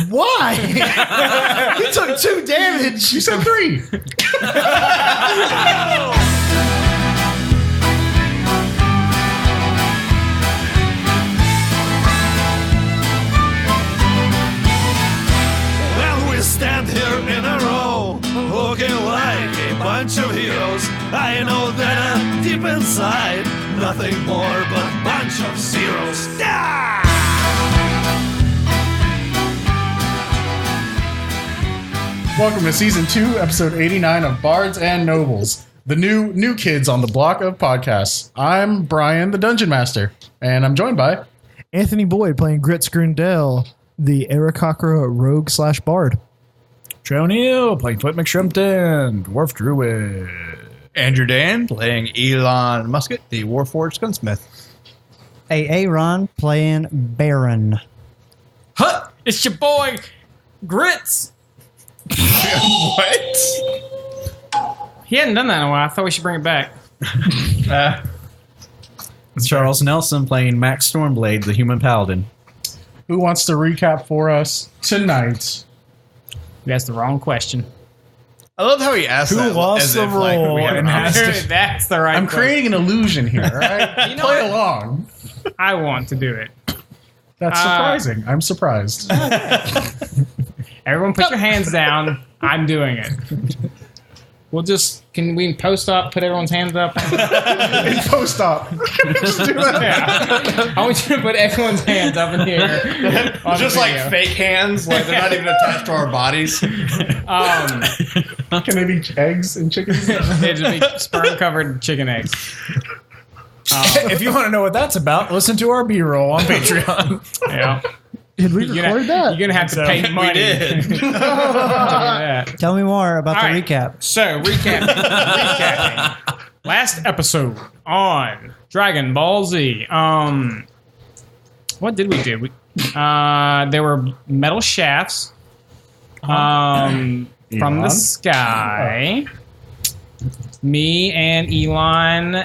Why? He took 2 damage. You said 3. Well, we stand here in a row, looking like a bunch of heroes. I know that deep inside, nothing more but a bunch of zeros. Ah! Welcome to Season 2, Episode 89 of Bards and Nobles, the new kids on the block of podcasts. I'm Brian, the Dungeon Master, and I'm joined by... Anthony Boyd playing Grit Scrundell, the Aarakocra rogue / bard. Trey O'Neill playing Twit McShrimpton, Dwarf Druid. Andrew Dan playing Elon Musket, the Warforged Gunsmith. Aaron playing Baron. Huh! It's your boy, Grits! What? He hadn't done that in a while. I thought we should bring it back. Charles Nelson playing Max Stormblade, the Human Paladin. Who wants to recap for us tonight? That's the wrong question. I love how he asked Who that lost as the if, like, role we have and an has option. to- That's the right I'm question. creating an illusion here, all right? You know Play what? along. I want to do it. That's surprising. I'm surprised. Everyone put your hands down. I'm doing it. Can we post-op put everyone's hands up? In post-op. Just do that. Yeah. I want you to put everyone's hands up in here. on Just the like video. fake hands, like they're not even attached to our bodies. Can they be eggs and chickens? It'd be sperm-covered chicken eggs. If you want to know what that's about, listen to our B-roll on Patreon. Yeah. Did we You're record that? going to have to pay money. did. to do that. Tell me more about All the right. recap. So, recapping. Last episode on Dragon Ball Z. What did we do? There were metal shafts from the sky. Me and Elon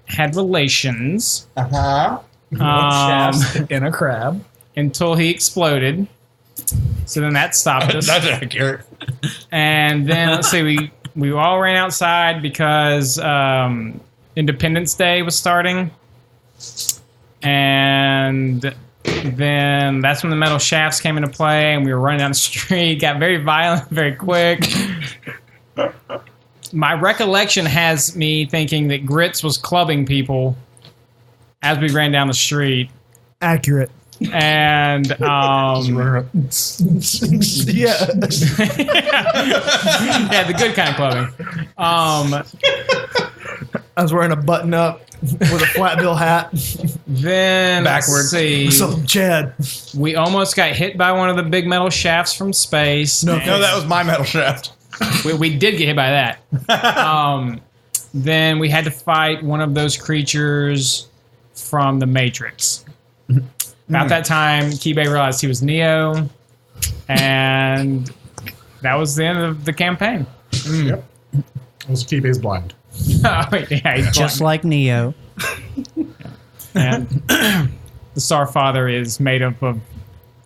had relations. In a crab. Until he exploded. So then that stopped us. That's accurate. And then let's see, we all ran outside because Independence Day was starting. And then that's when the metal shafts came into play, and we were running down the street, got very violent very quick. My recollection has me thinking that Grits was clubbing people as we ran down the street. Accurate. And Yeah. yeah, the good kind of clothing. I was wearing a button up with a flat bill hat. Then Backwards. let's see, What's up, Chad? we almost got hit by one of the big metal shafts from space. No, No, that was my metal shaft. We did get hit by that. Then we had to fight one of those creatures from the Matrix. About that time, Kibe realized he was Neo, and that was the end of the campaign. Yep. Was Kibe's blind. Oh, yeah, he's Just blind. like Neo. And the Starfather is made up of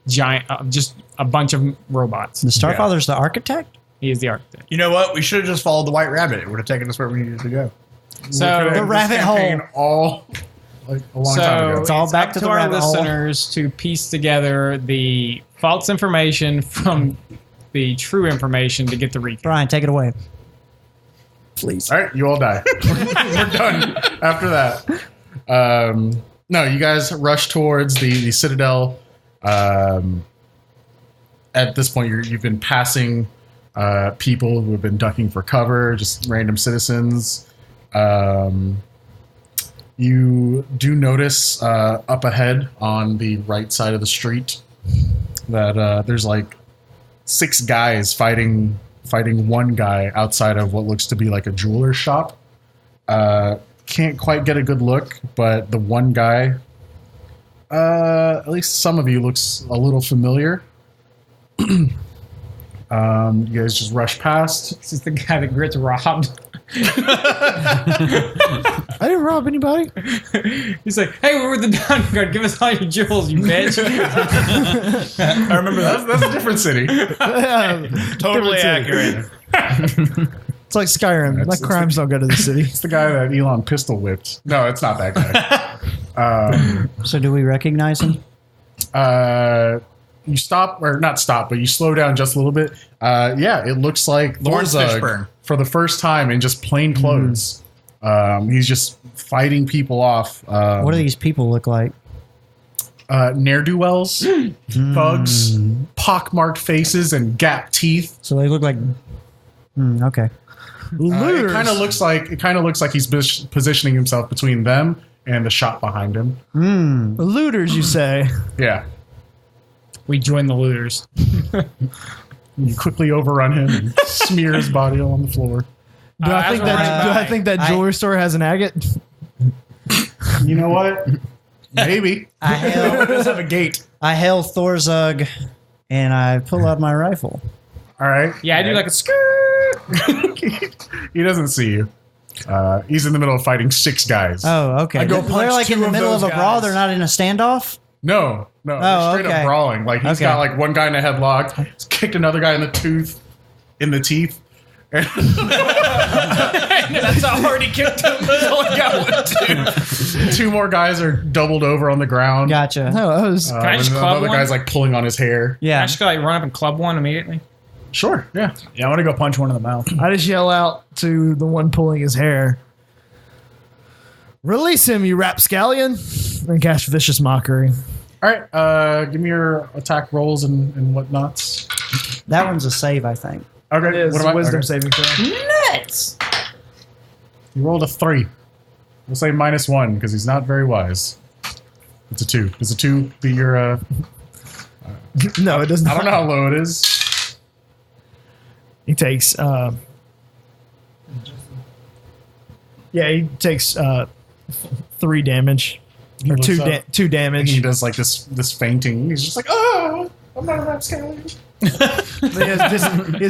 giant, just a bunch of robots. The Starfather's the architect? He is the architect. You know what? We should have just followed the White Rabbit. It would have taken us where we needed to go. So, The rabbit hole. All like a long time so ago. It's all back up to the our rabbit hole. listeners to piece together the false information from the true information to get the recap. Brian, take it away. Please. All right, you all die. We're done after that. No, you guys rush towards the Citadel. At this point, you've been passing people who have been ducking for cover, just random citizens. You do notice up ahead on the right side of the street that there's like 6 guys fighting one guy outside of what looks to be like a jeweler's shop. Can't quite get a good look, but the one guy, at least some of you, looks a little familiar. You guys just rush past. This is the guy that Grits robbed. I didn't rob anybody. He's like, hey, we're with the Dawnguard. Give us all your jewels, you bitch. I remember that. That's a different city. Totally accurate. It's like Skyrim. That's- Like crimes don't go to the city. It's the guy that Elon pistol whipped. No, it's not that guy. So do we recognize him? You stop, or not stop, but you slow down just a little bit. Yeah, it looks like Lawrence Thurzug Fishburne. for the first time in just plain clothes. He's just fighting people off. What do these people look like? Ne'er-do-wells, thugs, pockmarked faces, and gap teeth. So they look like. Okay. It kind of looks like he's positioning himself between them and the shop behind him. Looters, you say? Yeah. We join the looters. You quickly overrun him and smear his body on the floor. Do I think that jewelry store has an agate? You know what? Maybe. I hail, does have a gate. I hail Thurzug, and I pull out my rifle. All right. Yeah, I do like a skirt. He doesn't see you. He's in the middle of fighting 6 guys. Oh, okay. I go They're punch like in 2 the of middle of those a brawl. guys. They're not in a standoff. No, they're straight okay. up brawling. Like he's Okay. got like one guy in a headlock, he's kicked another guy in the teeth. That's how hard he kicked him. That's all he got one, 2 more guys are doubled over on the ground. Gotcha. No, that was. Can I just And club another one? guy's like pulling on his hair. I Yeah. just gotta like run up and club one immediately. Sure, yeah. Yeah, I want to go punch one in the mouth. I just yell out to the one pulling his hair. Release him, you rapscallion! And cast vicious mockery. All right, give me your attack rolls and whatnots. That one's a save, I think. Okay, It is what am I? wisdom Okay. saving throw. Nuts! You rolled a 3. We'll say -1 because he's not very wise. It's a 2. Does a 2 be your? No, it doesn't. I don't know how low it is. He takes. Yeah, he takes 3 damage. Or looks 2 up. 2 And damage. he does like this fainting. He's just like, oh, I'm not a rapscallion. He has He's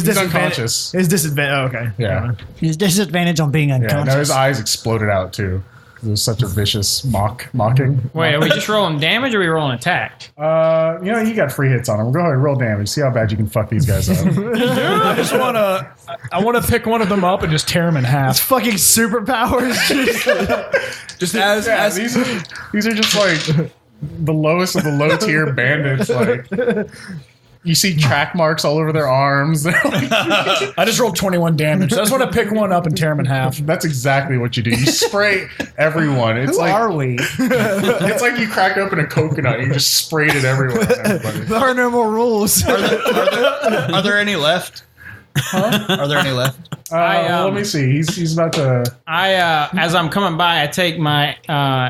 disadvantage. unconscious. His disadvantage. Oh, okay. Yeah. His disadvantage on being Yeah, unconscious. now his eyes exploded out too. It was such a vicious mocking. Wait, are we just rolling damage or are we rolling attack? You got free hits on him. Go ahead, roll damage. See how bad you can fuck these guys up. I just want to. I want to pick one of them up and just tear him in It's half. fucking superpowers. Just as Yeah, these are just like the lowest of the low tier bandits. Like you see track marks all over their arms. They're like, I just rolled 21 damage. So I just want to pick one up and tear him in half. that's exactly what you do. You spray everyone. It's Who like are we? it's like you cracked open a coconut and you just sprayed it everywhere. Everybody. There are no more rules. Are there any left? Are there any left? Let me see. He's about to. As I'm coming by, I take my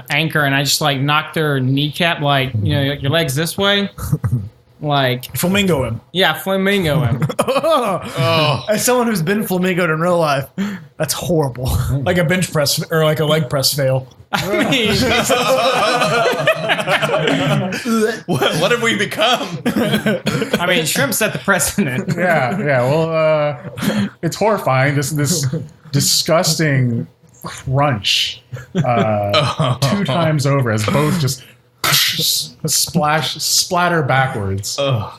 anchor and I just like knock their kneecap, like, your legs this way. Like, Flamingo him. yeah, flamingo him. As someone who's been flamingoed in real life, that's horrible. Like a bench press or like a leg press fail. I mean, What have we become? shrimp set the precedent. Yeah. Well, it's horrifying. This disgusting crunch 2 times over as both just splatter backwards,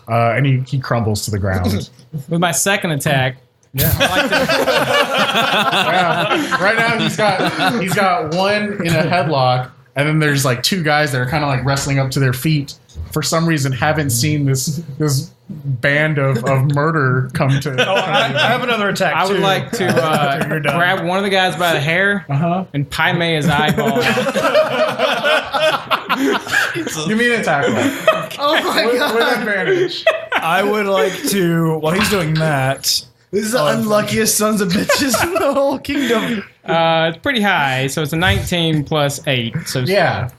and he crumbles to the ground. With my second attack, Yeah. Right now he's got one in a headlock, and then there's like 2 guys that are kind of like wrestling up to their feet. For some reason, haven't seen this band of murder come to. I have another attack. I would too. like to You're done. grab one of the guys by the hair and pie his eyeball out. Give me an attack roll. Oh my With advantage. I would like to. While he's doing that, This is the unluckiest sons of bitches in the whole kingdom. It's pretty high, so it's a 19 plus 8. So Yeah.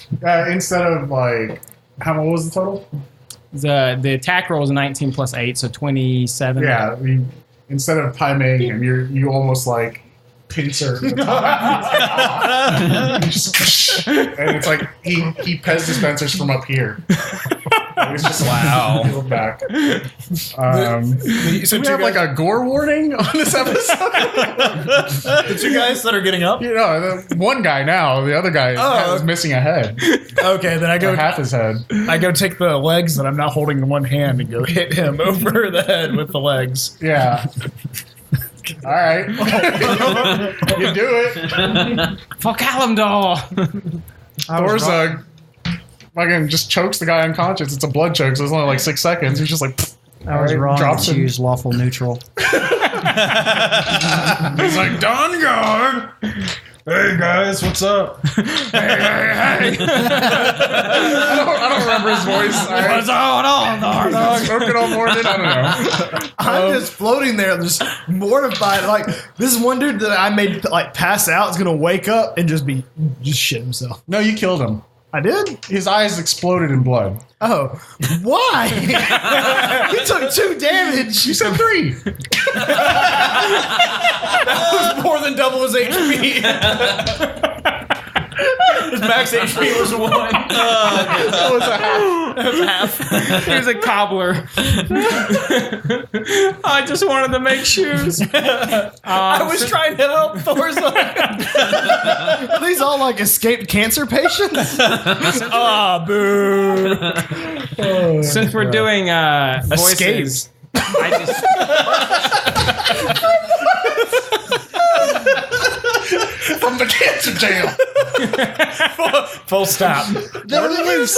Instead of like, what was the total? the attack roll is a 19 plus 8, so 27. Yeah. Instead of pie-maying him, you almost like pincer the top. And it's like he Pez dispensers from up here. He's just Wow. go back. So we have like a gore warning on this episode. The two guys that are getting up. You know, the one guy now. The other guy is missing a head. Okay, then I go Or half his head. I go take the legs that I'm not holding in one hand and go hit him over the head with the legs. Yeah. All right. You do it. For Kalimdor. Thor's fucking just chokes the guy unconscious. It's a blood choke, so it's only like 6 seconds. He's just like, I was wrong drops to him. use lawful neutral. He's like, Dawnguard. Hey guys, what's up? Hey. I don't remember his voice. What's going on, dog? Spoken all morning. I don't know. I'm just floating there, just mortified. Like this one dude that I made like pass out is gonna wake up and just shit himself. No, you killed him. I did? His eyes exploded in blood. Oh, why? He took 2 damage. You said 3. More than double his HP. His max HP was 1. That was a half. He was a cobbler. I just wanted to make shoes. I was trying to help Thor's like, Are these all like escaped cancer patients? boo. Since we're doing voices, I just From the cancer jail. Full stop. They're loose.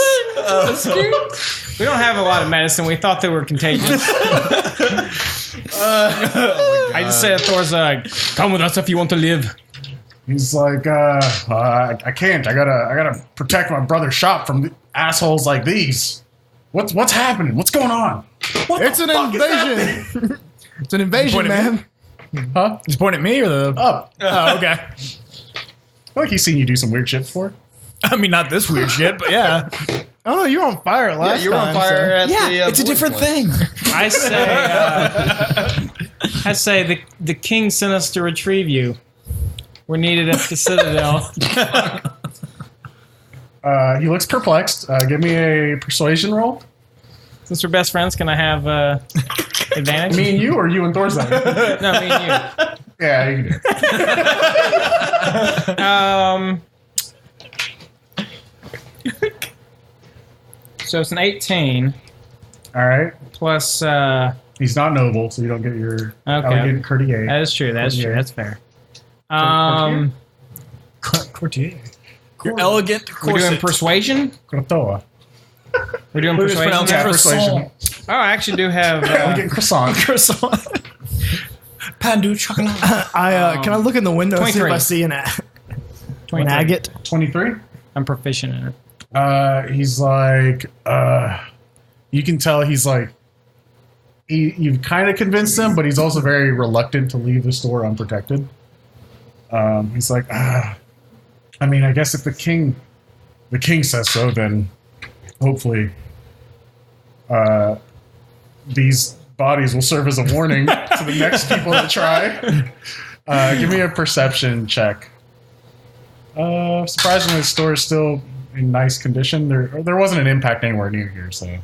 we don't have a lot of medicine. We thought they were contagious. I just said, Thor's come with us if you want to live. He's like, I can't. I gotta protect my brother's shop from assholes like these. What's happening? What's going on? It's an invasion. It's an invasion, man. Huh? He's pointing at me or the... Up. Oh, okay. I feel like he's seen you do some weird shit before. I mean, not this weird shit, but yeah. Oh no, you were on fire last you were on time, fire at Yeah, the. it's a different thing. I say the king sent us to retrieve you. We're needed at the Citadel. He looks perplexed. Give me a persuasion roll. Since we're best friends, can I have advantage? Me and you, or you and Thorstein? No, me and you. Yeah, you can do it. So it's an 18 All right. plus. He's not noble, so you don't get your elegant courtier. That is true. That's true. Yeah. That's fair. Courtier. You're elegant We're doing corset. persuasion. Crotoa. We're doing Please persuasion. pronounce Yeah, croissant. persuasion. Oh, I actually do have. Elegant croissant. Croissant. Pain du chocolat. Can I look in the window and see if 23. I see an 23. agate? 23. I'm proficient in it. He's like, you can tell he's like, you've kind of convinced him, but he's also very reluctant to leave the store unprotected. He's like, I mean, I guess if the king says so, then hopefully, these bodies will serve as a warning to the next people that try. Give me a perception check. Surprisingly, the store is still in nice condition. There wasn't an impact anywhere near here, so.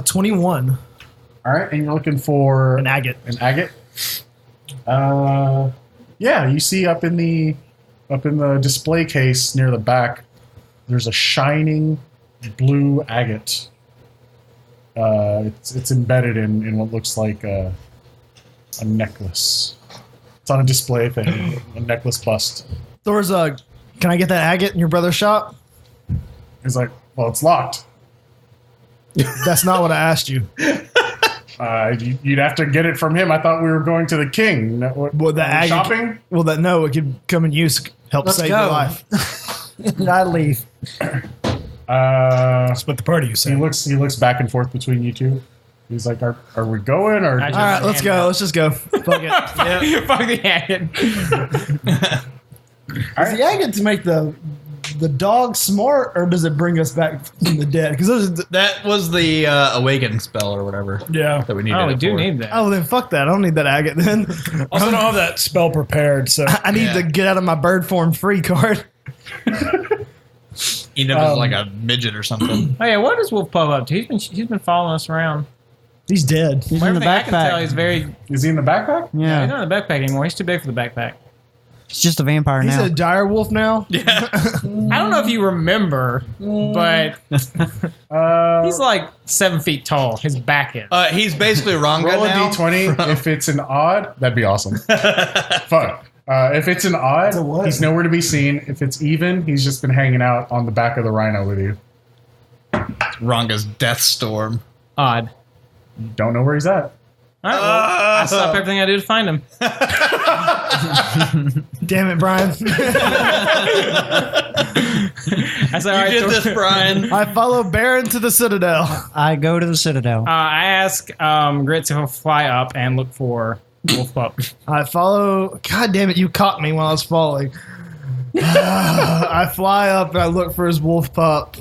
21. All right, and you're looking for An agate. An agate. Yeah, you see up in the display case near the back, there's a shining blue agate. It's embedded in what looks like a necklace. It's on a display thing, a necklace bust. Thor's can I get that agate in your brother's shop? He's like, well, it's locked. That's not what I asked you. You'd have to get it from him. I thought we were going to the king. Well, the agate. Shopping? Well, no, it could come in use, help Let's save go. your life. I leave. Split the party, you He say. looks back and forth between you two. He's like, are we going or? I All right, let's go. Let's just go. Fuck it. Fuck the agate. Does the agate to make the dog smart, or does it bring us back from the dead? Because That was the awaken spell or whatever Yeah. that we needed. Oh, we it do for. need that. oh, then fuck that. I don't need that agate then. Also, don't have that spell prepared, so. I need Yeah. to get out of my bird form free card. End up as like a midget or something. Oh yeah, what is Wolf Pup up to? He's been following us around. He's dead. He's in the Everything I can tell, backpack. he's very. Is he in the backpack? He's Yeah, not in the backpack anymore. He's too big for the backpack. he's just a vampire He's now. a dire wolf now. I don't know if you remember, but he's like 7 feet tall. His back is. He's basically Ranga Roll a now. d20. If it's an odd, that'd be awesome. Fuck. If it's an odd, he's nowhere to be seen. If it's even, he's just been hanging out on the back of the rhino with you. Ranga's death storm. Odd. Don't know where he's at. All right, well, I stop everything I do to find him. Damn it, Brian. I said, all right, You did so- this, Brian. I follow Baron to the Citadel. I go to the Citadel. I ask Grit to fly up and look for Wolf Pup. I follow. God damn it, you caught me while I was falling. I fly up and I look for his wolf pup.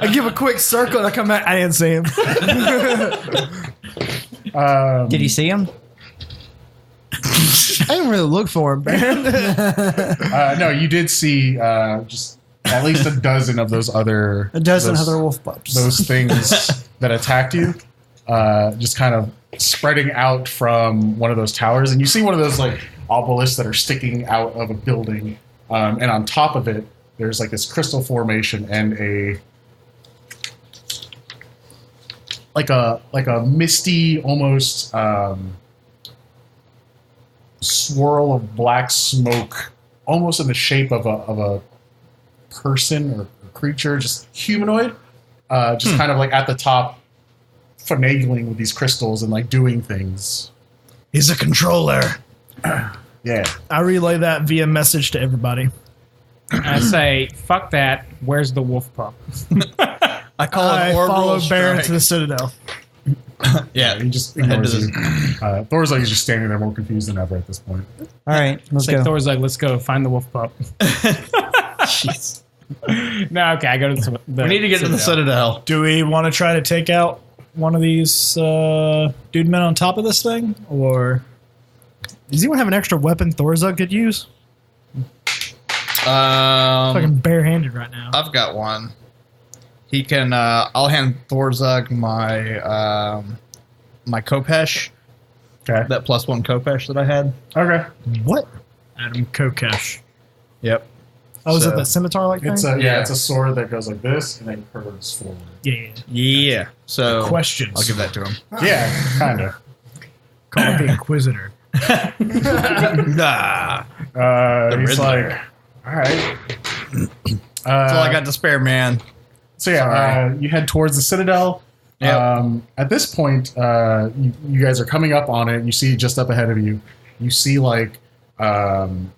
I give a quick circle and I come back. I didn't see him. Did he see him? I didn't really look for him, Baron. No, you did see just at least a dozen of those other those other wolf pups. those things that attacked you, just kind of spreading out from one of those towers, and you see one of those like obelisks that are sticking out of a building, and on top of it, there's like this crystal formation and a misty almost swirl of black smoke, almost in the shape of a person or creature, just humanoid, just kind of like at the top, finagling with these crystals and like doing things. He's a controller. Yeah. I relay that via message to everybody. I say, fuck that. Where's the wolf pup? I call I it orbital follow Baron strike. to the Citadel. Yeah, He just Head ignores to you. Thor's like he's just standing there more confused than ever at this point. All right, let's Say go. Thor's like, let's go find the wolf pup. Jeez. No, okay, I go to the We need to get to the Citadel. Do we want to try to take out one of these dude men on top of this thing? Or Does anyone have an extra weapon Thorzug could use? Fucking barehanded right now. I've got one. He can. I'll hand Thorzug my my Kopesh. Okay. That +1 Kopesh that I had. Okay. What? Adam Kokesh? Yep. Oh, is So- it that scimitar-like thing? It's a Yeah. it's a sword that goes like this and then curves forward. Yeah. Yeah. So Questions. I'll give that to him. Yeah, kind of. Call it the Inquisitor. Nah. He's Riddler. like, all right. That's all I got to spare, man. So yeah, you head towards the Citadel. Yep. At this point, you guys are coming up on it. You see just up ahead of you. You see like some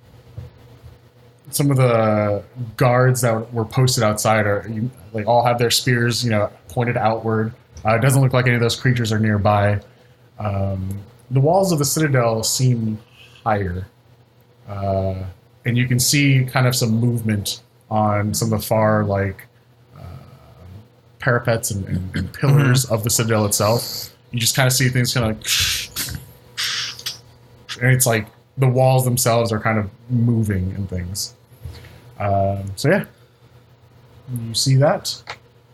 of the guards that were posted outside like all have their spears, pointed outward. It doesn't look like any of those creatures are nearby. The walls of the Citadel seem higher, and you can see kind of some movement on some of the far parapets and pillars of the Citadel itself. You just kind of see things kind of like, and it's like the walls themselves are kind of moving and things. So yeah, you see that.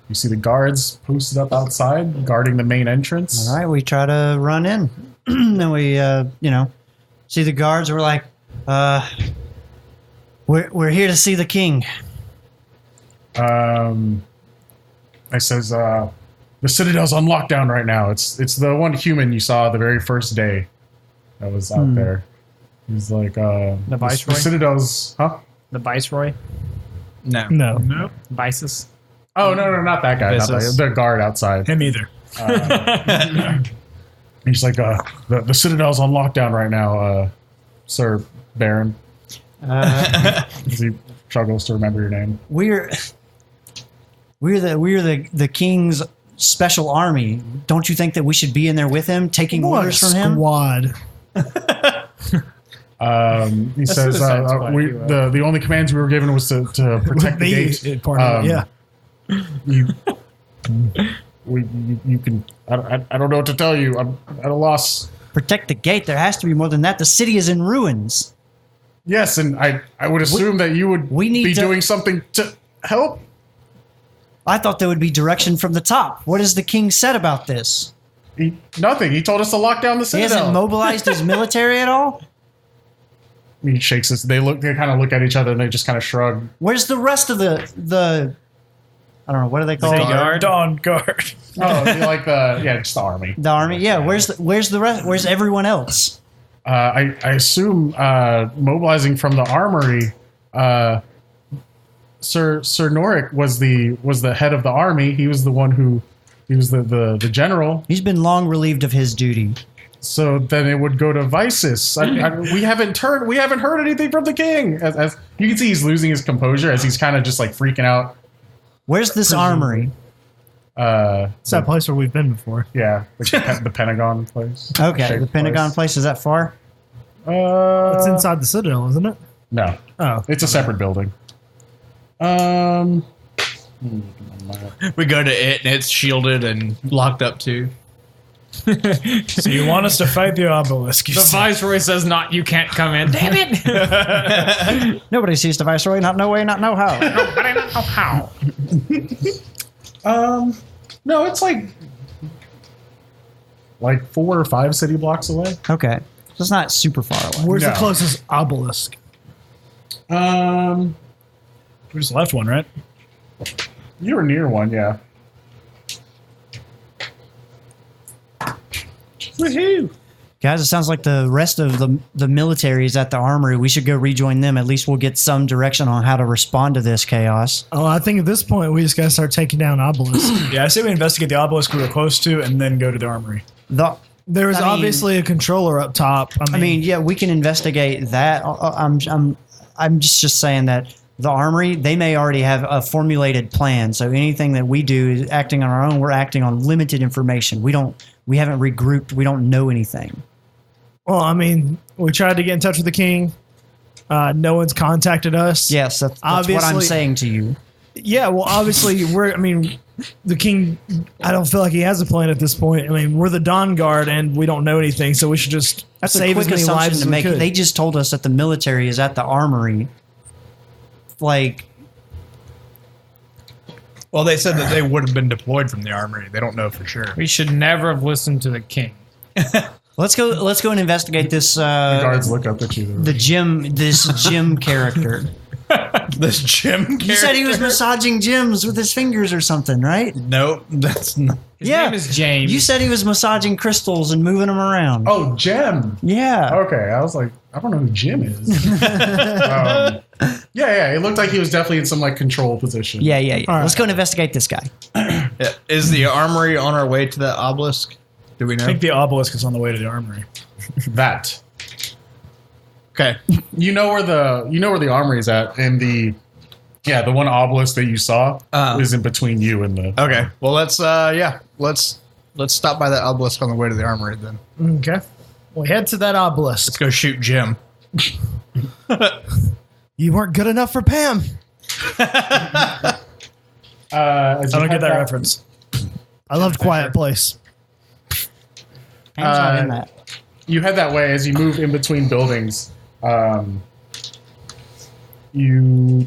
You see the guards posted up outside guarding the main entrance. All right, we try to run in. Then we, see the guards. We're like, we're here to see the king. I says, the Citadel's on lockdown right now. It's the one human you saw the very first day that was out there. He's like, the Viceroy? The Citadel's, huh? The Viceroy? No. No. Vices? Oh, no, not that guy. Not that, Vices. the guard outside. Him either. He's like, the Citadel's on lockdown right now, Sir Baron. He struggles to remember your name. We're the king's special army. Don't you think that we should be in there with him, taking What a orders from him? squad. He says, Suicide Squad, if you will. the only commands we were given was to protect the gate. Part of it, yeah. You can. I don't know what to tell you. I'm at a loss. Protect the gate. There has to be more than that. The city is in ruins. Yes, and I would assume that you would we need be to- doing something to help. I thought there would be direction from the top. What has the king said about this? Nothing. He told us to lock down the He Citadel. hasn't mobilized his military at all? He shakes his. They kind of look at each other and they just kind of shrug. Where's the rest of the I don't know, what are they called? Dawnguard. Oh, like just the army. The army? Yeah, where's the rest? Where's everyone else? I assume mobilizing from the armory. Sir Noric was the head of the army. He was the one he was the general. He's been long relieved of his duty. So then it would go to Visus. We haven't heard anything from the king. As you can see, he's losing his composure as he's kind of just like freaking out. Where's this armory? It's that place where we've been before. Yeah, the Pentagon place. Okay, Shaped the Pentagon place. Is that far? It's inside the Citadel, isn't it? No, Oh. it's a separate building. We go to it and it's shielded and locked up too. So you want us to fight the obelisk? The viceroy says not. You can't come in. Damn it! Nobody sees the viceroy. Not no way. Not know how. I don't know how. No, it's like 4 or 5 city blocks away. Okay, so it's not super far away. Where's No. the closest obelisk? We just left one, right? You were near one, yeah. Woohoo! Guys, it sounds like the rest of the military is at the armory. We should go rejoin them. At least we'll get some direction on how to respond to this chaos. Oh, I think at this point we just gotta start taking down obelisks. Yeah, I say we investigate the obelisk we were close to, and then go to the armory. There was I mean- obviously a controller up top. I mean, yeah, we can investigate that. I'm just saying that the armory, they may already have a formulated plan. So anything that we do is acting on our own. We're acting on limited information. We haven't regrouped. We don't know anything. well, I mean, we tried to get in touch with the king. No one's contacted us. Yes, that's what I'm Obviously- saying to you. Yeah, well, obviously the king, I don't feel like he has a plan at this point. I mean, we're the Dawnguard and we don't know anything, so we should just That's a save as quick many assumption lives to as we make. could. They just told us that the military is at the armory. Like, Well, they said that they would have been deployed from the armory. They don't know for sure. We should never have listened to the king. let's go and investigate this. The guards look up at you. This Jim character. This Jim. You said he was massaging Jims with his fingers or something, right? Nope, that's not. His name is James. You said he was massaging crystals and moving them around. Oh, Jem. Yeah. Okay, I was like, I don't know who Jim is. Yeah, it looked like he was definitely in some like control position. Yeah. All Let's right. go and investigate this guy. Yeah. Is the armory on our way to the obelisk? Do we I know? think the obelisk is on the way to the armory. That. Okay. You know where the armory is at, and the one obelisk that you saw is in between you and the. Okay. Well, let's stop by that obelisk on the way to the armory then. Okay. We head to that obelisk. Let's go shoot Jim. You weren't good enough for Pam. I I don't get that reference. I loved Quiet Place. Pam's not in that. You head that way as you move in between buildings. You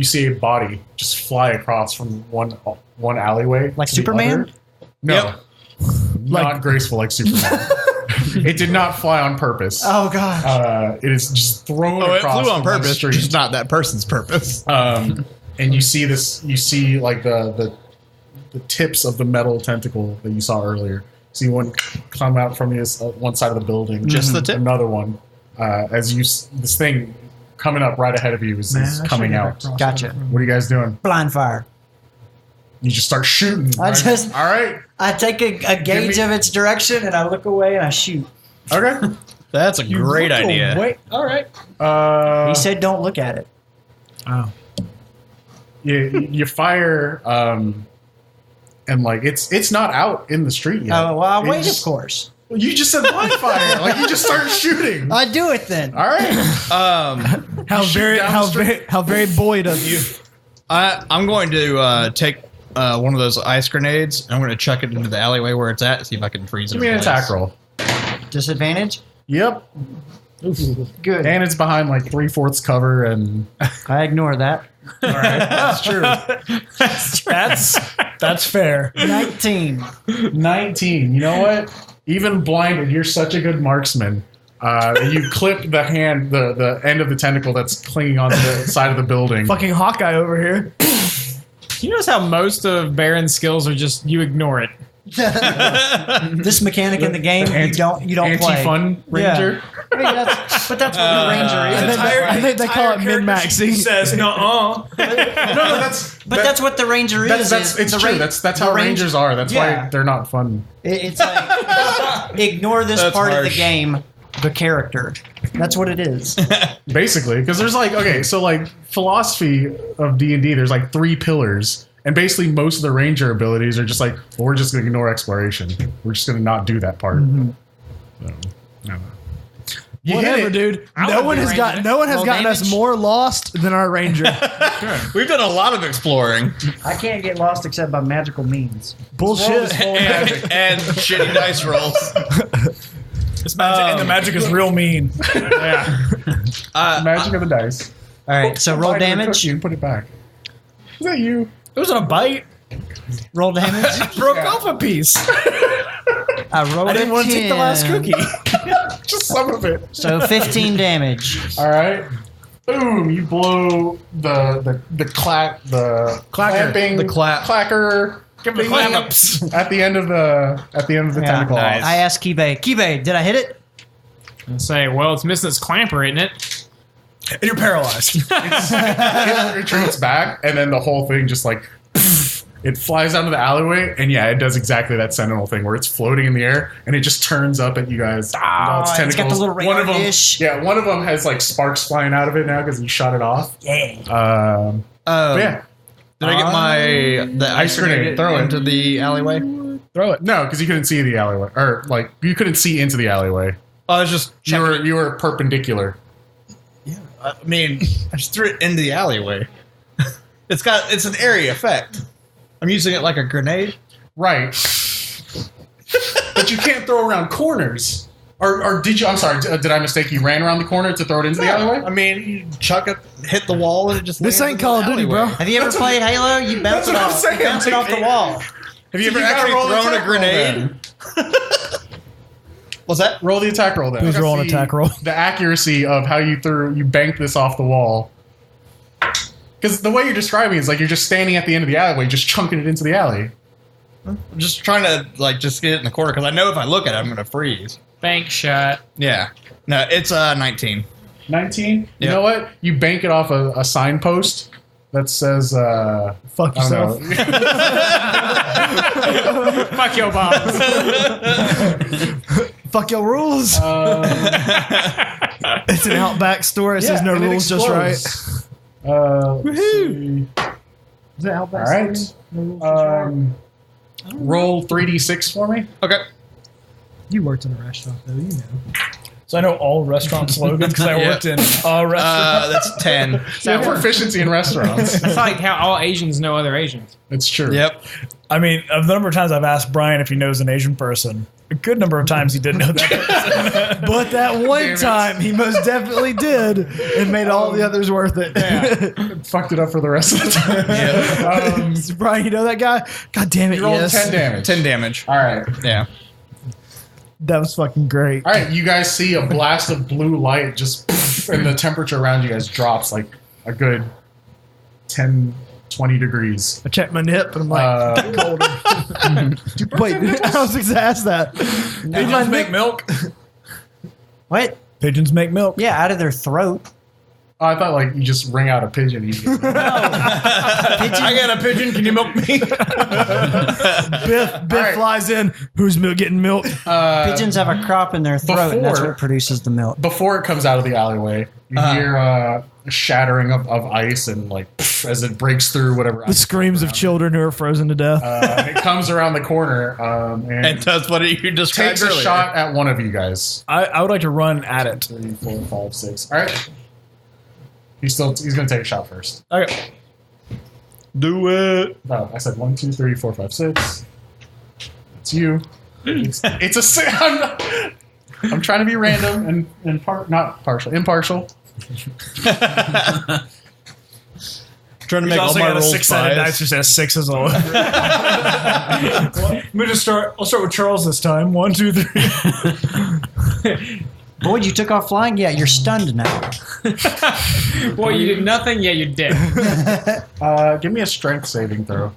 see a body just fly across from one alleyway, Like to the Superman? other. No, Yep. not graceful like Superman. It did not fly on purpose. Oh god. It is just thrown Oh, it across flew on from one purpose, street. just not that person's purpose. And you see this. You see like the tips of the metal tentacle that you saw earlier. See one come out from this one side of the building. Just the tip? Another one. As you this thing coming up right ahead of you is coming out. Gotcha. What are you guys doing? Blind fire. You just start shooting. I right? just- all right. I take a gauge of its direction and I look away and I shoot. Okay. That's a great idea. Wait. All right. He said don't look at it. Oh. You fire. And like it's not out in the street yet. Oh, well, I'll It wait, just- of course. You just said blind fire. Like you just start shooting. I do it then. All right. How very down the street. how very Boyd of you. I'm going to take one of those ice grenades. I'm going to chuck it into the alleyway where it's at. See if I can freeze it. Give me an in place. attack roll. Disadvantage? Yep. Good. And it's behind like 3/4 cover, and I ignore that. all right, that's true. That's fair. 19. 19. You know what? Even blinded, you're such a good marksman. You clip the hand, the end of the tentacle that's clinging onto the side of the building. Fucking Hawkeye over here. You notice how most of Baron's skills are just you ignore it. This mechanic in the game, you don't play. Anti-fun ranger. Yeah. I mean, but that's what the ranger is. I think they call it min-maxing. Says no. That's what the ranger is. It's true. That's how rangers are. That's why they're not fun. It's like ignore this part of the game. The character. That's what it is. Basically, because there's philosophy of D&D. There's like 3 pillars, and basically most of the ranger abilities are just like, well, we're just going to ignore exploration. We're just going to not do that part. Mm-hmm. So, no. Whatever, dude. No one has gotten us more lost than our ranger. We've done a lot of exploring. I can't get lost except by magical means. Bullshit. and shitty dice rolls. This magic, and the magic is real mean. Yeah. Magic of the dice. All right, so roll damage. And put it back. Is that you? It wasn't a bite. Roll damage. Broke off a piece. I rolled I didn't want to take the last cookie. Just some of it. So 15 damage. All right. Boom! You blow the clapping, clacker. Give him the claps. At the end of the tentacle. nice. I asked Kibe, did I hit it? And say, well, it's missing its clamper, isn't it? And you're paralyzed. It retreats back, and then the whole thing just like it flies down to the alleyway, and yeah, it does exactly that sentinel thing where it's floating in the air, and it just turns up at you guys. All its tentacles. It's got the little one of them, radar-ish. yeah, one of them has like sparks flying out of it now because you shot it off. Yeah. But yeah. Did I get the ice grenade throw into the alleyway? Throw it. No, because you couldn't see the alleyway, or like you couldn't see into the alleyway. I was just You were perpendicular. I mean, I just threw it into the alleyway. It's an area effect. I'm using it like a grenade. Right. But you can't throw around corners. Or did you? I'm sorry. Did I mistake? You ran around the corner to throw it into the alleyway? I mean, you chuck it, hit the wall, and it just. This lands ain't in Call the of Duty, alleyway. bro. Have you ever played Halo? You bounce That's it what I'm off. saying. You bounce it off the wall. Have you ever gotta actually roll the thrown a attack roll grenade? What's that? Roll the attack roll then. Please Let's roll an see attack roll. The accuracy of how you banked this off the wall. Because the way you're describing it is like you're just standing at the end of the alleyway, just chunking it into the alley. I'm just trying to just get it in the corner because I know if I look at it, I'm going to freeze. Bank shot. Yeah. No, it's 19. 19? You Yep. know what? You bank it off a signpost that says, Fuck I yourself. don't know. Fuck your bombs. Fuck your rules. It's an Outback store. It says no and it rules, just right. explodes. Woohoo! Is it Outback? All right. Roll 3d6 for me. Okay. You worked in a restaurant, though. You know. So I know all restaurant slogans because I Yeah. worked in a restaurant. That's 10. You have proficiency in restaurants. It's like how all Asians know other Asians. It's true. Yep. I mean, of the number of times I've asked Brian if he knows an Asian person, a good number of times he didn't know that person. But that one Damn it. time, he most definitely did, and made all the others worth it. Fucked it up for the rest of the time. Brian, you know that guy? God damn it, You rolled yes. 10 damage. 10 damage. All right. Yeah. That was fucking great. All right. You guys see a blast of blue light just, and the temperature around you guys drops like a good 10, 20 degrees. I checked my nip, and I'm like, colder. Wait, I was going to ask that. Did my Pigeons make nip- milk. What? Pigeons make milk. Yeah, out of their throat. Oh, I thought like you just ring out a pigeon. And you get I got a pigeon. Can you milk me? Biff right. flies in. Who's getting milk? Pigeons have a crop in their throat, and that's before- what produces the milk. Before it comes out of the alleyway, you hear a shattering of ice and like as it breaks through whatever. The screams of children who are frozen to death. It comes around the corner and And does what you described takes a earlier. shot at one of you guys. I would like to run at it. 3, 4, 5, 6. All right. He's going to take a shot first. Okay. Do it. No, I said 1, 2, 3, 4, 5, 6. It's you. It's a 6. I'm trying to be random and not partial, impartial. Trying to He's make all also my got a rolls 6-sided dice, fives. just has sixes all over. Let me just start. I'll start with Charles this time. 1, 2, 3. Boyd, you took off flying? Yeah, you're stunned now. Well, you did nothing, yeah, you're dead. Give me a strength saving throw.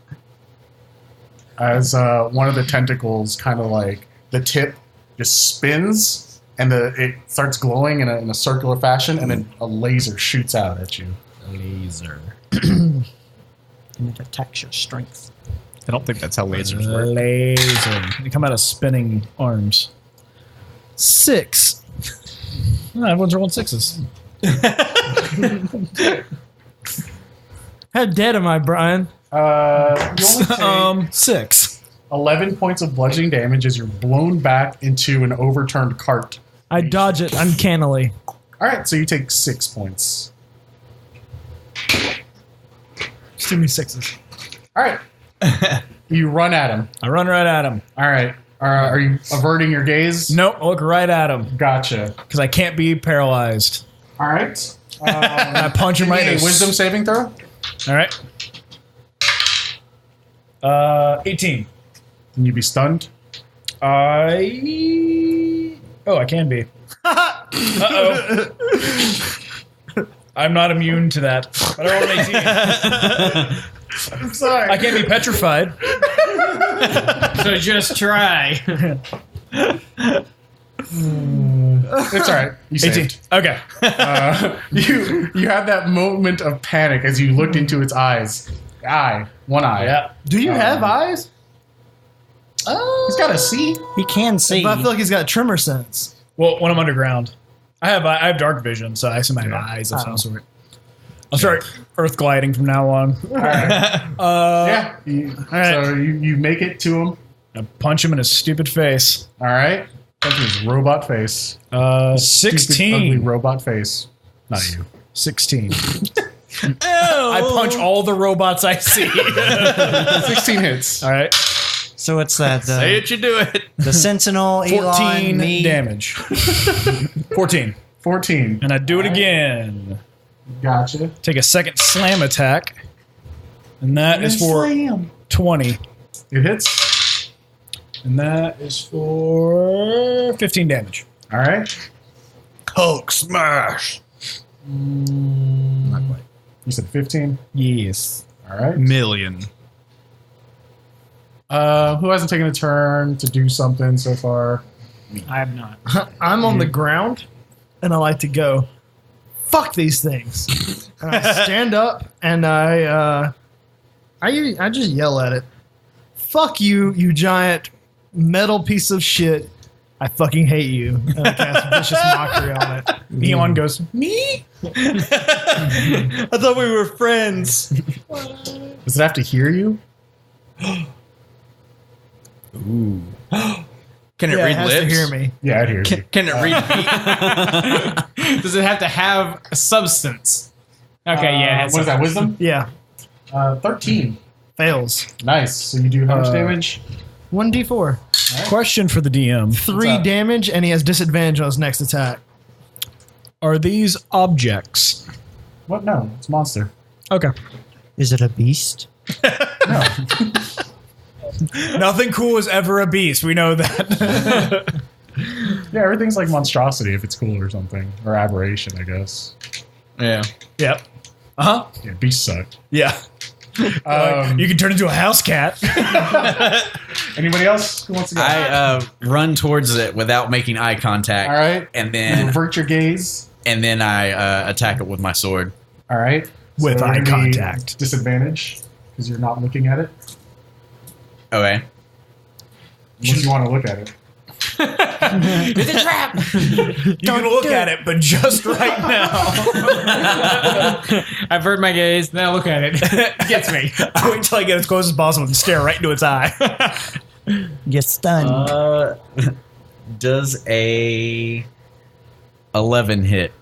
As one of the tentacles kind of like the tip just spins and it starts glowing in a circular fashion, and then a laser shoots out at you. Laser. And it attacks your strength. I don't think that's how lasers work. Laser. They come out of spinning arms. 6. No, everyone's rolling 6s. How dead am I, Brian? You only take 6. 11 points of bludgeoning damage as you're blown back into an overturned cart. I dodge it uncannily. All right, so you take 6 points. Just give me 6s. All right. You run at him. I run right at him. All right. Are you averting your gaze? Nope, I look right at him Gotcha. because I can't be paralyzed. All right. I punch him Give right me in a the wisdom saving throw. All right. 18. Can you be stunned? I can be. Uh-oh. I'm not immune to that. But I rolled an 18. I'm sorry. I can't be petrified. So just try. It's all right. You 18. saved. Okay. You had that moment of panic as you looked into its eyes. One eye. Yeah. Do you have eyes? He's got a C. He can see. But I feel like he's got tremor sense. Well, when I'm underground, I have dark vision, so I assume I have eyes of some sort. I'll start earth gliding from now on. All right. Yeah. So you make it to him. I punch him in his stupid face. All right. Punch his robot face. Stupid, 16. ugly robot face. Not you. 16. I punch all the robots I see. 16 hits. All right. So it's that Say it, you do it. the Sentinel, 14 Elon, me. damage. 14. 14. And I do it again. Gotcha. Take a second slam attack. And that is for 20. It hits. And that is for 15 damage. All right. Hulk smash. Not quite. You said 15. Yes. All right. Million. Who hasn't taken a turn to do something so far? I have not. I'm on the ground, and I like to go, fuck these things. And I stand up, and I just yell at it. Fuck you, you giant metal piece of shit. I fucking hate you. And I cast vicious mockery on it. Neon goes, Me? I thought we were friends. Does it have to hear you? Ooh. Can it Yeah, it read has lips? to hear me. Yeah, it hears you. Can it read feet? Does it have to have a substance? Okay, yeah. What is that, wisdom? Yeah, 13. fails. Nice. So you do how much damage? 1d4. question for the DM. 3 damage, and he has disadvantage on his next attack. Are these objects? What? No, it's a monster. Okay. Is it a beast? Nothing cool is ever a beast. We know that. Yeah, everything's like monstrosity if it's cool or something. Or aberration, I guess. Yeah. Yep. Uh huh. Yeah, beasts suck. Yeah. You can turn into a house cat. Anybody else who wants to go? I run towards it without making eye contact. All right. And You then revert your gaze. I attack it with my sword. All right. With eye it'll be contact. Disadvantage because you're not looking at it. Okay. Unless you want to look at it. It's a trap! You can look at it, but just right now. I've heard my gaze, then I look at it. It gets me. I wait till I get as close as possible and stare right into its eye. Get stunned. Does a 11 hit?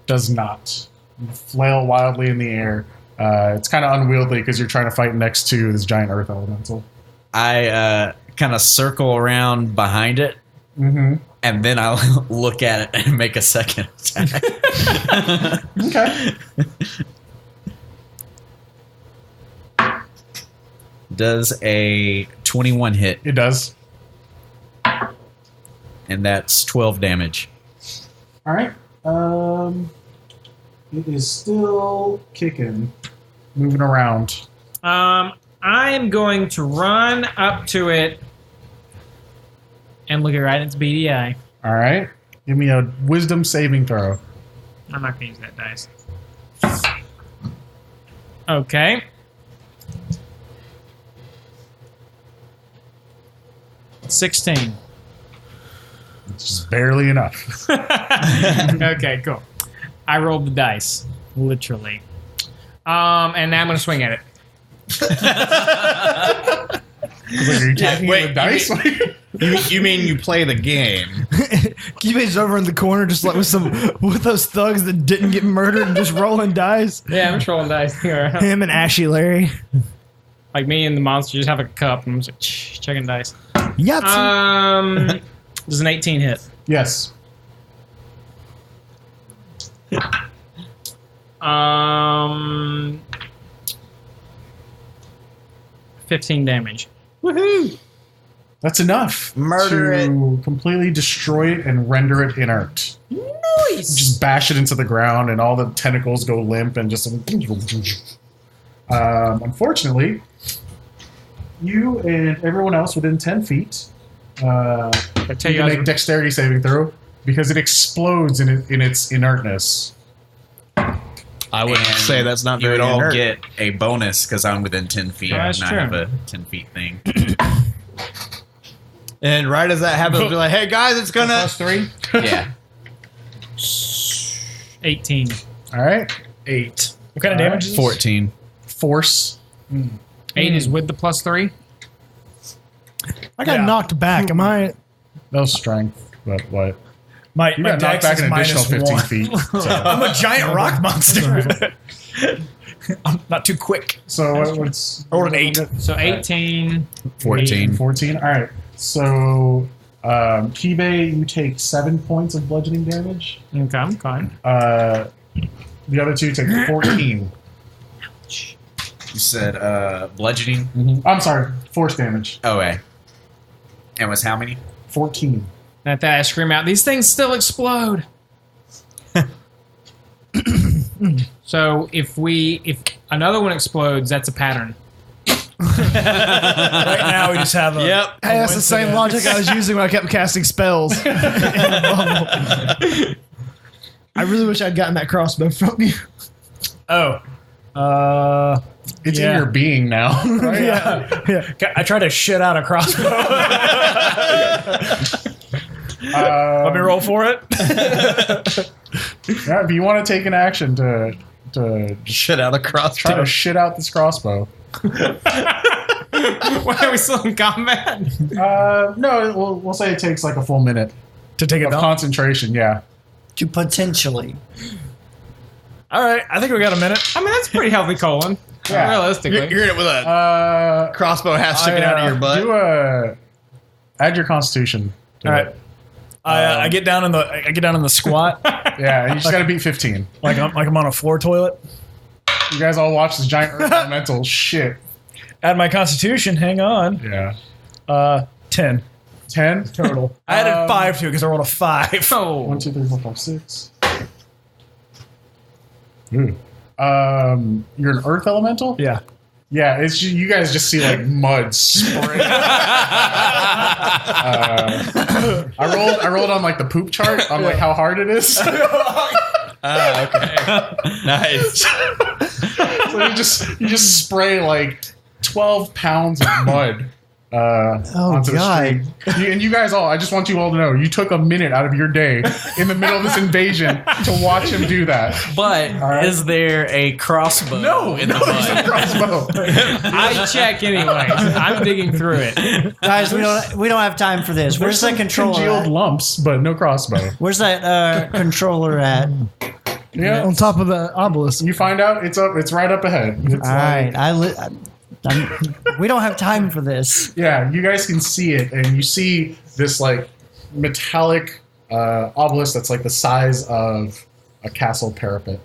Does not. You flail wildly in the air. It's kind of unwieldy because you're trying to fight next to this giant earth elemental. I kind of circle around behind it, Mm-hmm. and then I'll look at it and make a second attack. Okay. Does a 21 hit, It does. and that's 12 damage. All right. It is still kicking, moving around. I am going to run up to it and look it right in its beady eye. All right. Give me a wisdom saving throw. I'm not going to use that dice. Okay. $16. It's just barely enough. Okay, cool. I rolled the dice, literally. And now I'm going to swing at it. Like, are you attacking wait, it with dice? You mean you play the game? Kibe's over in the corner, just like with those thugs that didn't get murdered and just rolling dice. Yeah, I'm just rolling dice. Him and Ashy Larry. Like me and the monster just have a cup and I'm just like, checking dice. Yahtzee. Does an 18 hit? Yes. 15 damage. Woohoo! That's enough. Murder to completely destroy it and render it inert. Nice. Just bash it into the ground, and all the tentacles go limp, and just. Unfortunately, you and everyone else within 10 feet I tell you you, can make dexterity saving throw because it explodes in its inertness. I would And say that's not you very would all inert. get a bonus because I'm within 10 feet. Oh, that's and true. I have a 10 feet thing. And right as that happens, be like, "Hey guys, it's gonna." +3. Yeah. 18. All right. 8. What kind of All damage is this? 14. Force. 8 is with the +3. I got knocked back. Am I? No strength, but what? My You got knocked dex back is an additional -1. 15 feet. So, I'm a giant rock monster. I'm not too quick. so what's Rolled an 8. So 18. 14. 14. All right. So, Kibe, you take 7 points of bludgeoning damage. Okay, I'm fine. The other two take 14. You said bludgeoning? I'm sorry, force damage. Okay. And was how many? 14. At that, I scream out, "These things still explode!" So if another one explodes, that's a pattern. Right now, we just have a. Yep. Hey, that's the same logic I was using when I kept casting spells. In the bubble. I really wish I'd gotten that crossbow from you. Oh. It's Yeah. in your being now. Right? Yeah. I tried to shit out a crossbow. Let me roll for it. Yeah, if you want to take an action to Shit out of crossbow. try to shit out this crossbow. Why are we still in combat? No, we'll say it takes like a full minute To take it of down. concentration. Yeah. To potentially. All right, I think we got a minute. I mean, that's pretty healthy, Colin. Yeah. Realistically. You're in it with a crossbow half sticking out of your butt. Add your constitution. To All right. it. I get down in the squat Yeah, you just got to beat 15. like I'm on a floor toilet. You guys all watch this giant earth elemental shit. Add my constitution. Hang on. Yeah. 10 10 total. I added 5 too because I rolled a 5. Oh. 1, 2, 3, 4, 5, 6. Ooh. You're an earth elemental? Yeah. Yeah, it's you guys just see like mud spray. I rolled on like the poop chart on like how hard it is. Okay. Nice. So you just spray like 12 pounds of mud onto God. the street. And you guys all, I just want you all to know, you took a minute out of your day in the middle of this invasion to watch him do that. But is there a crossbow in the It's a mud? crossbow. I check anyways. I'm digging through it. Guys, we don't have time for this. Where's that controller Congealed at? lumps, but no crossbow. Where's that controller at? Yeah. On top of the obelisk. You find out it's up. It's right up ahead. It's All right, we don't have time for this. Yeah, you guys can see it, and you see this like metallic obelisk that's like the size of a castle parapet,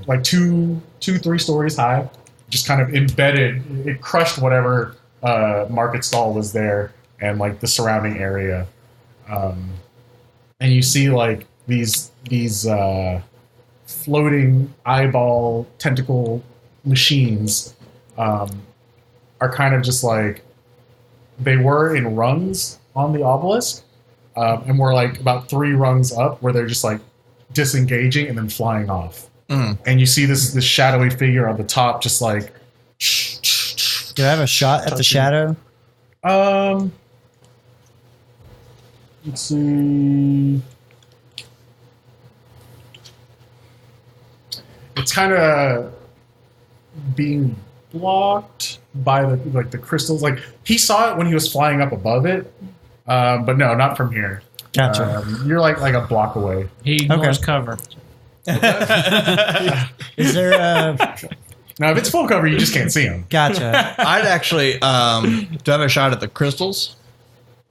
like 3 stories high, just kind of embedded. It crushed whatever market stall was there and like the surrounding area, and you see like these floating eyeball tentacle machines are kind of just like they were in rungs on the obelisk, and we're like about 3 rungs up where they're just like disengaging and then flying off. And you see this shadowy figure on the top just like Do I have a shot at the shadow? Let's see. It's kind of being blocked by the crystals. Like he saw it when he was flying up above it, but no, not from here. Gotcha. You're like a block away. He ignores cover. Is there a... Now, if it's full cover, you just can't see him. Gotcha. I'd actually do I have a shot at the crystals.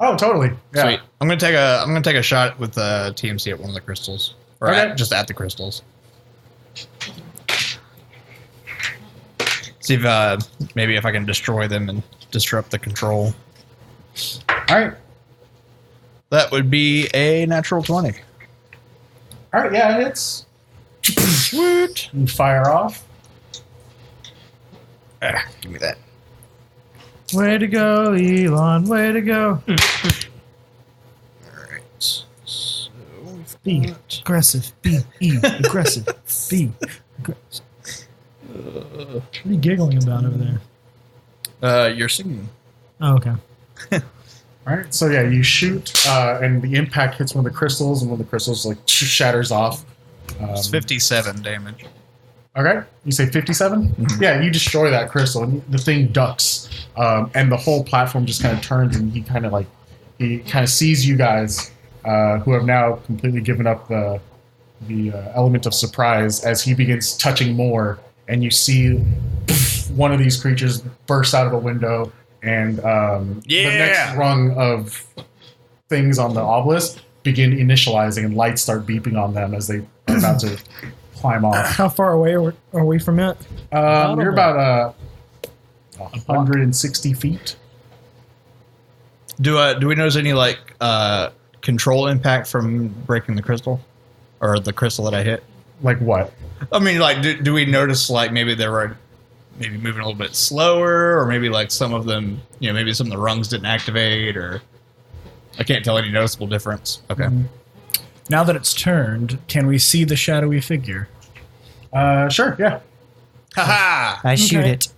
Oh, totally. Yeah. Sweet. I'm gonna take a shot with the TMC at one of the crystals, or just at the crystals. See if maybe if I can destroy them and disrupt the control. All right. That would be a natural 20. All right. Yeah, it hits. Sweet. You fire off. Give me that. Way to go, Elon. Way to go. All right. So B. Aggressive. B. E. Aggressive. B. Aggressive. What are you giggling about over there? you're singing. Oh, okay. All right. So yeah, you shoot, and the impact hits one of the crystals, and one of the crystals like shatters off. It's 57 damage. Okay, you say 57? Mm-hmm. Yeah, you destroy that crystal, and the thing ducks, and the whole platform just kind of turns, and he kind of sees you guys, who have now completely given up the element of surprise as he begins touching more, and you see one of these creatures burst out of a window, and the next rung of things on the obelisk begin initializing, and lights start beeping on them as they are about to climb off. How far away are we from it? You're about 160 feet. Do we notice any control impact from breaking the crystal, or the crystal that I hit? Like what? I mean, do we notice maybe they were maybe moving a little bit slower, or maybe some of them, maybe some of the rungs didn't activate, or I can't tell any noticeable difference. Okay. Mm-hmm. Now that it's turned, can we see the shadowy figure? Sure, yeah. Haha! I shoot Okay. it.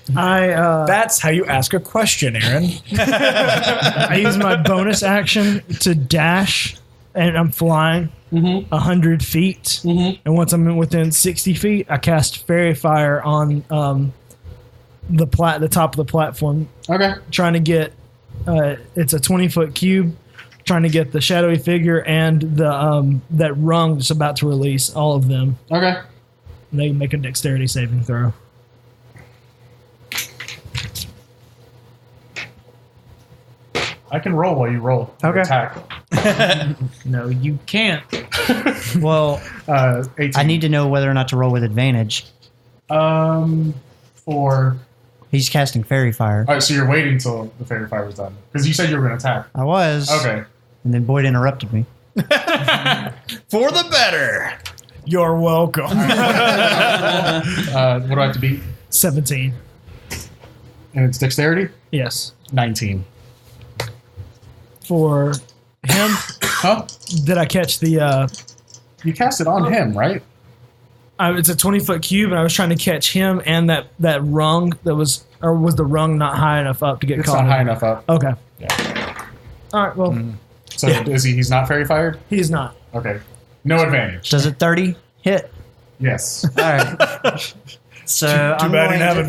That's how you ask a question, Aaron. I use my bonus action to dash, and I'm flying 100 feet. And once I'm within 60 feet, I cast Fairy Fire on the top of the platform. Okay. Trying to get it's a 20-foot cube. Trying to get the shadowy figure and the that rung that's about to release, all of them. Okay. And they make a dexterity saving throw. I can roll while you roll. Okay. Attack. No, you can't. Well, 18. I need to know whether or not to roll with advantage. For... He's casting Fairy Fire. All right, so you're waiting till the fairy fire was done. Because you said you were going to attack. I was. Okay. And then Boyd interrupted me. For the better. You're welcome. What do I have to beat? 17. And it's dexterity? Yes. 19. For him, Huh? did I catch the... You cast it on him, right? it's a 20-foot cube, and I was trying to catch him and that rung that was... Or was the rung not high enough up to get It's caught? not high enough up. Okay. Yeah. All right, well, So is he's not fairy fired? he's not. Okay. No advantage. Does it 30 hit? Yes. All right. So Too I'm bad I going didn't have to,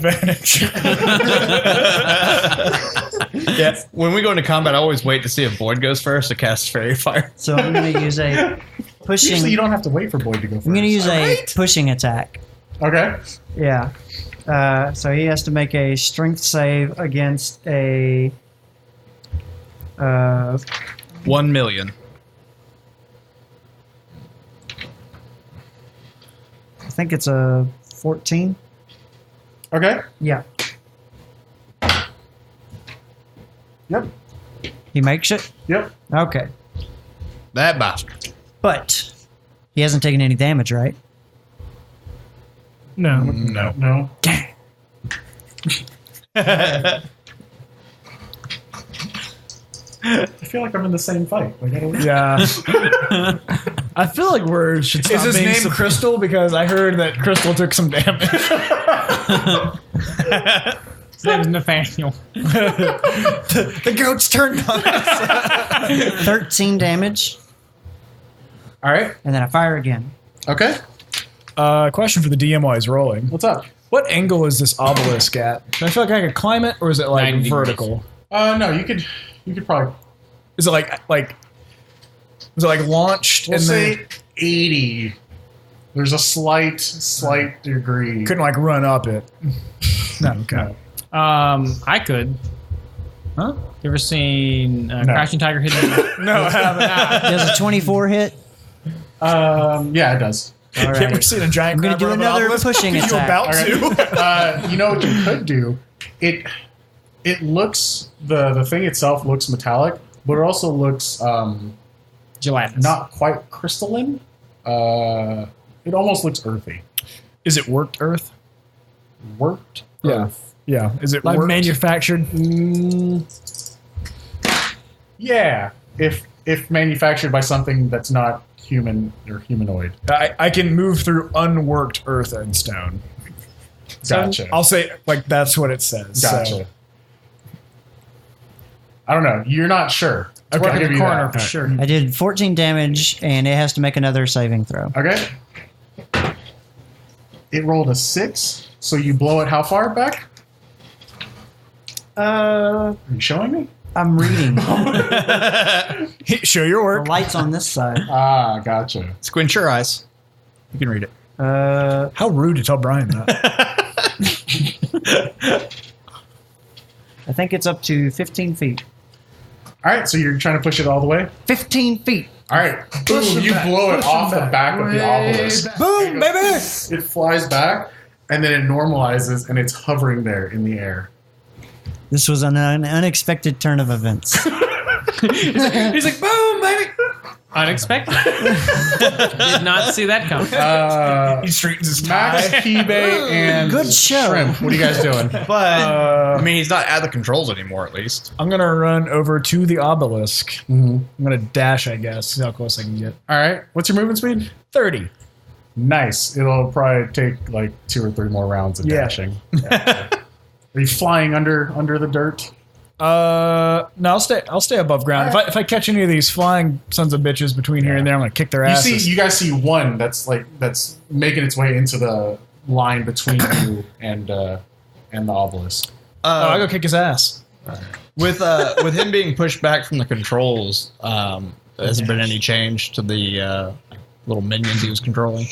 advantage. Yeah. When we go into combat, I always wait to see if Boyd goes first to cast Fairy Fire. So I'm going to use a pushing. Usually you don't have to wait for Boyd to go first. I'm going to use a pushing attack. Okay. Yeah. So he has to make a strength save against a 1 million. I think it's a 14. Okay. Yeah. Yep. He makes it? Yep. Okay. That bastard. But he hasn't taken any damage, right? No. No. I feel like I'm in the same fight. Like, I don't know. Yeah. I feel like we should stop Is his being name Crystal? Because I heard that Crystal took some damage. His name is Nathaniel. The goat's turned on us. 13 damage, All right. and then I fire again. Okay. Question for the DM while he's rolling. What's up? What angle is this obelisk at? Do I feel like I could climb it, or is it like 90 vertical? No, you could probably. Is it like was it like launched We'll and say then 80. There's a slight degree. couldn't like run up it? No, okay. I could. Huh? You ever seen Crouching Tiger, Hidden? No, I haven't. Does a 24 hit? Yeah, it does. All You ever right. seen a giant I'm gonna crab do run another obelisk? pushing You attack. about to? You know what you could do? It looks the thing itself looks metallic, but it also looks Gelatinous. not quite crystalline. It almost looks earthy. Is it worked earth? Worked. Yeah. Yeah. Is it Like worked? manufactured. Yeah. If manufactured by something that's not human or humanoid. I can move through unworked earth and stone. Gotcha. I'll say like that's what it says. Gotcha. So. I don't know. You're not sure. Okay. I'll give you corner that. for sure. I did 14 damage, and it has to make another saving throw. Okay. It rolled a 6, so you blow it how far back? Are you showing me? I'm reading. Show your The work. light's on this side. Ah, gotcha. Squint your eyes. You can read it. How rude to tell Brian that. I think it's up to 15 feet. All right, so you're trying to push it all the way? 15 feet. All right. Boom, you blow it off the back of the obelisk. Boom, baby! It flies back, and then it normalizes, and it's hovering there in the air. This was an unexpected turn of events. He's like, boom, baby. Unexpected. Did not see that coming. He straightens his Max, tie. Kibe, and Good show. Shrimp. What are you guys doing? But I mean, he's not at the controls anymore, at least. I'm gonna run over to the obelisk. Mm-hmm. I'm gonna dash, I guess. See how close I can get. All right. What's your movement speed? 30. Nice. It'll probably take like 2 or 3 more rounds of Yeah. dashing. Are you flying under the dirt? No, I'll stay above ground. If I catch any of these flying sons of bitches between here and there, I'm gonna kick their asses. You guys see one that's making its way into the line between you and the obelisk. I'll go kick his ass. With him being pushed back from the controls, has there been any change to the little minions he was controlling?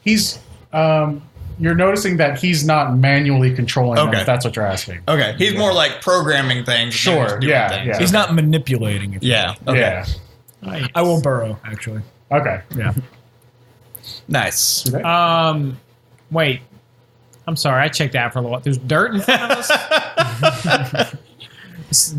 He's you're noticing that he's not manually controlling them, Okay. if that's what you're asking. Okay, he's more like programming things. than Sure, just doing yeah, things. yeah. He's not manipulating it. Yeah. Okay. Yeah. I will burrow, actually. Okay. Yeah. Nice. Wait. I'm sorry. I checked out for a little while. There's dirt in front of us?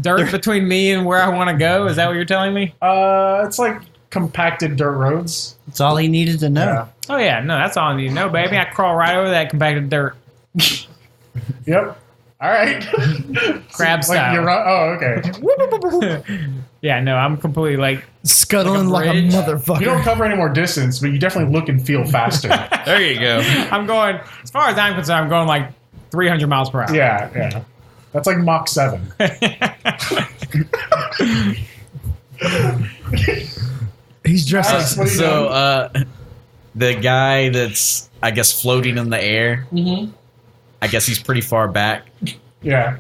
Dirt between me and where I want to go? Is that what you're telling me? It's like compacted dirt roads. That's all he needed to know. Yeah. Oh, yeah. No, that's all I need to know, baby. I crawl right over that compacted dirt. Yep. All right. Crab style. Oh, okay. Yeah, no, I'm completely like... Scuttling like a bridge. motherfucker. You don't cover any more distance, but you definitely look and feel faster. There you go. I'm going... As far as I'm concerned, I'm going like 300 miles per hour. Yeah. That's like Mach 7. He's dressed like What are you doing? So, the guy that's, I guess, floating in the air, I guess he's pretty far back. Yeah.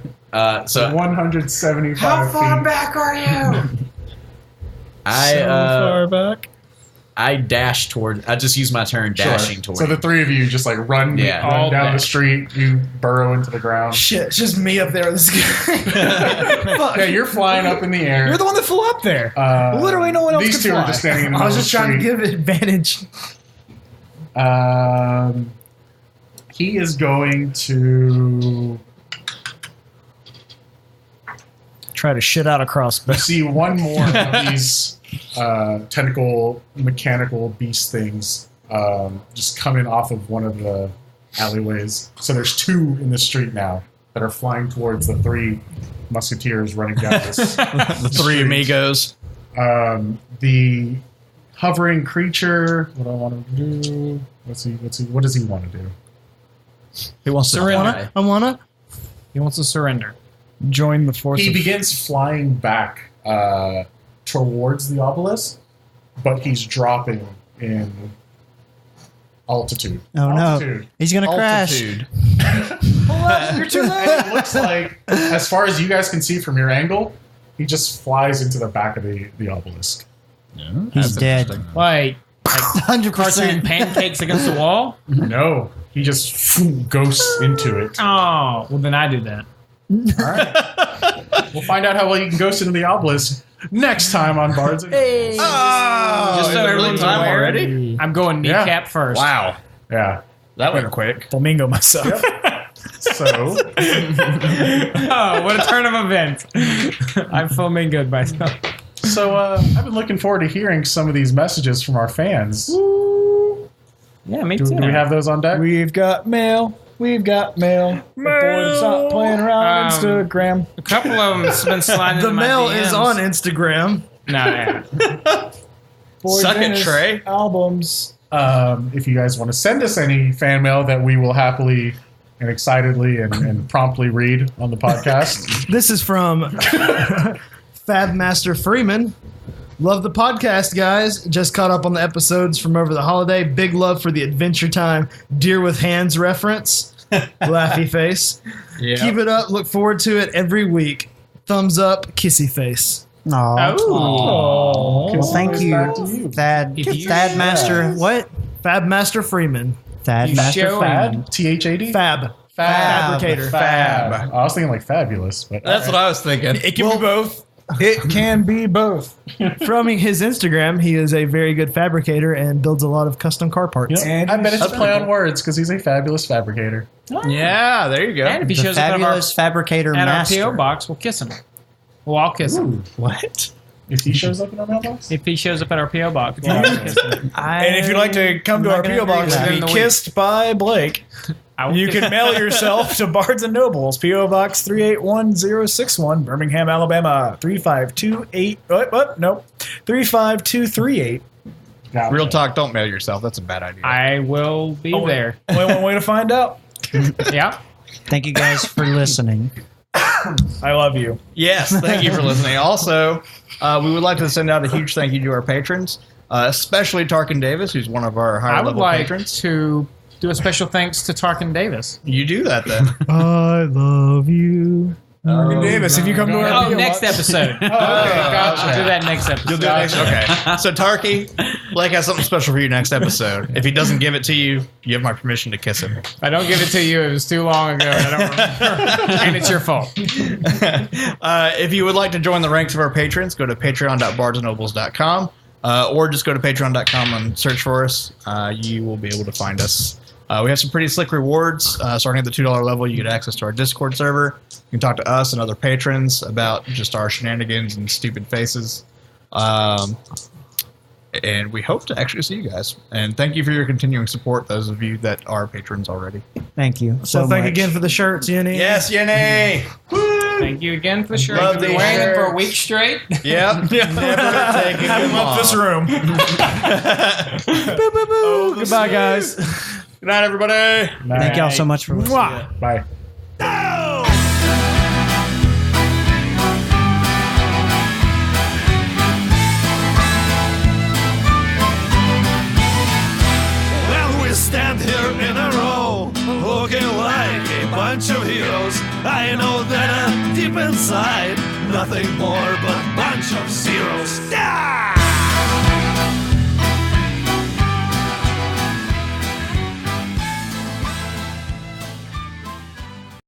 So 175 feet. back are you? I far back. I dash toward. I just use my turn dashing Sure. toward. So the three of you just like run, Yeah. run All down the dash. street. You burrow into the ground. Shit, it's just me up there with this guy. Fuck. Yeah, you're flying up in the air. You're the one that flew up there. Literally, no one else These could two fly. are just standing in the I was middle just of the trying to street. give it advantage. He is going to Try to shit out a crossbow. you see one more of these tentacle mechanical beast things just coming off of one of the alleyways. So there's two in the street now that are flying towards the three musketeers running down this. The three amigos. The hovering creature. What do I want him to do? What does he want to do? He wants to Surrender. I wanna. He wants to surrender. Join the force. He of begins flying back towards the obelisk, but he's dropping in altitude. Oh no, Altitude. he's gonna crash. altitude. You're too late. It looks like, as far as you guys can see from your angle, he just flies into the back of the obelisk. He's dead. Like 100%. cartoon pancakes against the wall. No, he just ghosts into it. Oh, well then I do that. All right. We'll find out how well you can ghost into the obelisk next time on Bards. Hey. Just is so it really everyone's time aware. already? I'm going Yeah. kneecap first. Wow, Yeah. that went quick. Flamingo myself. So Oh, what a turn of events! I'm flamingoed myself. I've been looking forward to hearing some of these messages from our fans. Yeah, me Do too. we have those on deck? We've got mail. We've got mail. The boys stop playing around Instagram. A couple of them have been sliding The into my mail DMs. is on Instagram. No, yeah. Boys Suck it, and his Trey. Albums. If you guys want to send us any fan mail that we will happily and excitedly and promptly read on the podcast. This is from Fabmaster Freeman. Love the podcast, guys. Just caught up on the episodes from over the holiday. Big love for the Adventure Time Deer with Hands reference. Laughy face. Yeah. Keep it up. Look forward to it every week. Thumbs up, kissy face. Aw. Oh. Well, thank Always you, back to you. Thad. If you- Thad Master. What? Fabmaster Freeman. Thad You Master show Freeman. THAD? Fab. Fab. Fabricator. Fab. I was thinking like fabulous, but That's what I was thinking. It can be both. It can be both. From his Instagram, he is a very good fabricator and builds a lot of custom car parts. And I bet it's a play on words because he's a fabulous fabricator. Yeah, there you go. And if he The shows up fabulous fabricator at our master. PO box, we'll kiss him. Well, I'll kiss him. What? If he shows up in our mailbox? If he shows up at our PO box, well, I'll kiss him. And if you'd like to come to I'm our not gonna P.O. box agree and with be that. kissed by Blake, I will you kiss can him. mail yourself to Bards and Nobles, P.O. Box 381061, Birmingham, Alabama 35238. Nope. 35238. Gotcha. Real talk, don't mail yourself. That's a bad idea. I will be there. Only one way to find out. Yeah. Thank you guys for listening. I love you. Yes, thank you for listening. Also, we would like to send out a huge thank you to our patrons, especially Tarken Davis, who's one of our higher I would level like patrons. to do a special thanks to Tarken Davis. You do that then. I love you. Morgan Davis, if you come to our Oh, P.O. next box. episode. Gotcha. I'll do that next episode. You'll do it next. Okay. So Tarky, Blake has something special for you next episode. If he doesn't give it to you, you have my permission to kiss him. If I don't give it to you, it was too long ago and I don't remember. And it's your fault. If you would like to join the ranks of our patrons, go to patreon.bardsnobles.com or just go to patreon.com and search for us. You will be able to find us. We have some pretty slick rewards. Starting at the $2 level, you get access to our Discord server. You can talk to us and other patrons about just our shenanigans and stupid faces. And we hope to actually see you guys. And thank you for your continuing support, those of you that are patrons already. Thank you So so thank much. again for the shirts, Yenny. Yes, Yenny! Thank you again for the shirt. Love You've been these wearing them for a shirts. week straight. Yep. Never taking Have him them up off. this room. Goodbye, guys. Good night, everybody. Thank y'all so much for listening. Mwah. Bye. Well, we stand here in a row, looking like a bunch of heroes. I know that deep inside, nothing more but a bunch of zeros. Die!